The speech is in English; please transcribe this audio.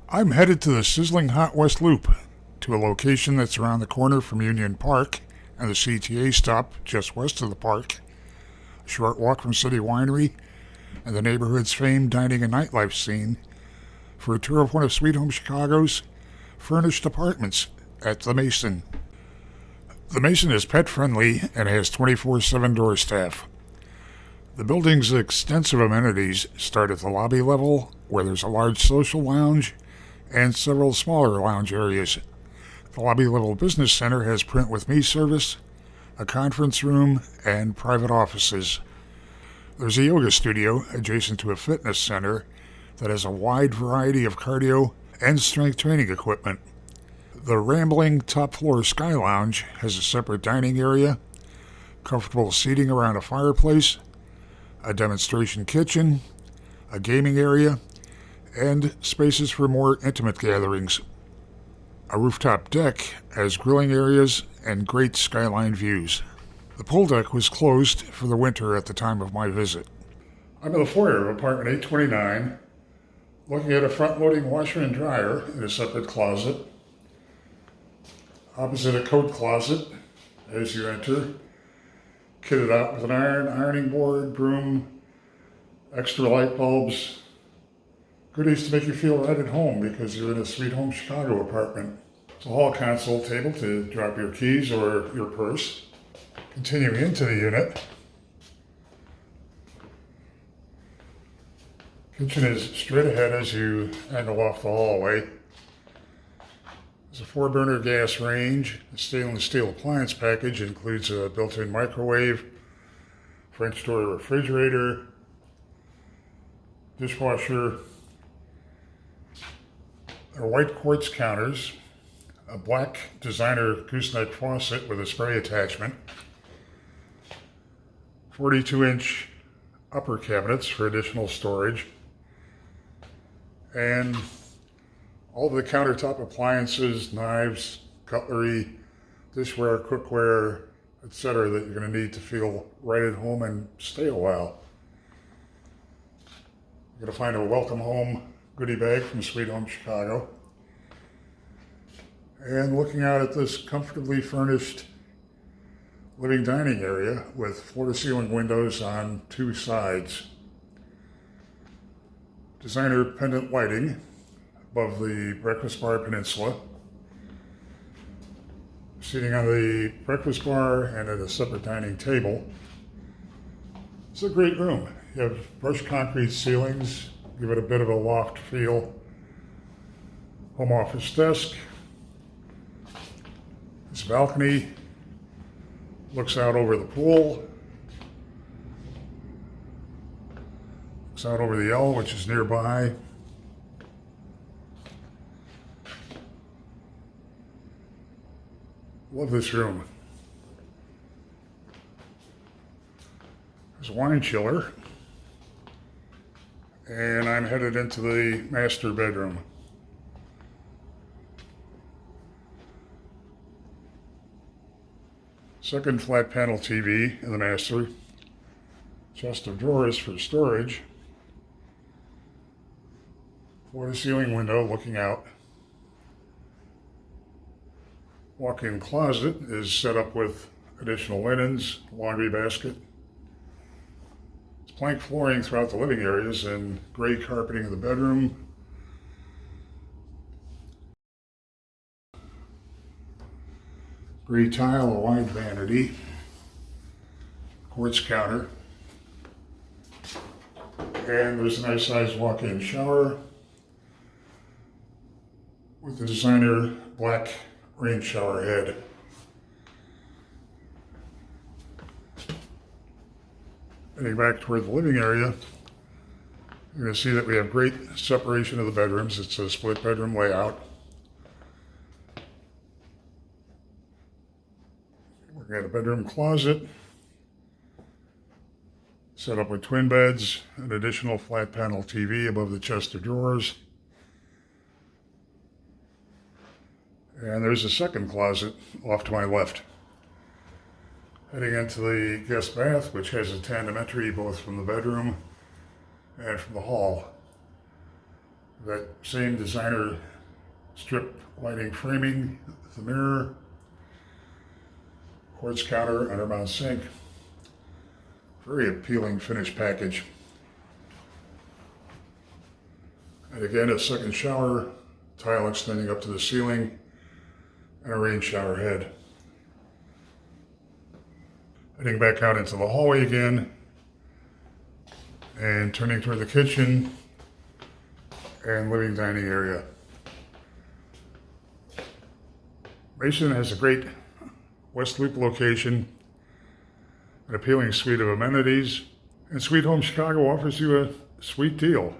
I'm headed to the sizzling hot West Loop, to a location that's around the corner from Union Park and the CTA stop just west of the park, a short walk from City Winery and the neighborhood's famed dining and nightlife scene, for a tour of one of Sweet Home Chicago's furnished apartments at The Mason. The Mason is pet-friendly and has 24/7 door staff. The building's extensive amenities start at the lobby level, where there's a large social lounge and several smaller lounge areas. The lobby level business center has print with me service, a conference room, and private offices. There's a yoga studio adjacent to a fitness center that has a wide variety of cardio and strength training equipment. The rambling top floor Sky Lounge has a separate dining area, comfortable seating around a fireplace, a demonstration kitchen, a gaming area, and spaces for more intimate gatherings. A rooftop deck has grilling areas and great skyline views. The pool deck was closed for the winter at the time of my visit. I'm in the foyer of apartment 829, looking at a front-loading washer and dryer in a separate closet. Opposite a coat closet as you enter, kitted out with an ironing board, broom, extra light bulbs, goodies to make you feel right at home because you're in a Sweet Home Chicago apartment. It's a hall console table to drop your keys or your purse. Continuing into the unit, kitchen is straight ahead as you angle off the hallway. There's a 4-burner gas range. The stainless steel appliance package includes a built-in microwave, French door refrigerator, dishwasher. There are white quartz counters, a black designer gooseneck faucet with a spray attachment, 42-inch upper cabinets for additional storage, and all of the countertop appliances, knives, cutlery, dishware, cookware, etc. that you're going to need to feel right at home and stay a while. You're going to find a welcome home goodie bag from Sweet Home Chicago. And looking out at this comfortably furnished living dining area with floor-to-ceiling windows on 2 sides. Designer pendant lighting above the breakfast bar peninsula. Seating on the breakfast bar and at a separate dining table. It's a great room. You have brushed concrete ceilings, give it a bit of a loft feel. Home office desk. This balcony looks out over the pool. Looks out over the L, which is nearby. Love this room. There's a wine chiller. And I'm headed into the master bedroom. Second flat panel TV in the master. Chest of drawers for storage. Floor-to-ceiling window looking out. Walk-in closet is set up with additional linens, laundry basket. It's plank flooring throughout the living areas and gray carpeting in the bedroom. Gray tile, a wide vanity, quartz counter, and there's a nice sized walk-in shower with the designer black rain shower head. Heading back toward the living area, you're going to see that we have great separation of the bedrooms. It's a split bedroom layout. We've got a bedroom closet set up with twin beds, an additional flat panel TV above the chest of drawers. And there's a second closet off to my left. Heading into the guest bath, which has a tandem entry both from the bedroom and from the hall. That same designer strip lighting framing, the mirror, quartz counter, undermount sink. Very appealing finished package. And again, a second shower, tile extending up to the ceiling, and a rain shower head. Heading back out into the hallway again, and turning toward the kitchen and living dining area. Mason has a great West Loop location, an appealing suite of amenities, and Sweet Home Chicago offers you a sweet deal.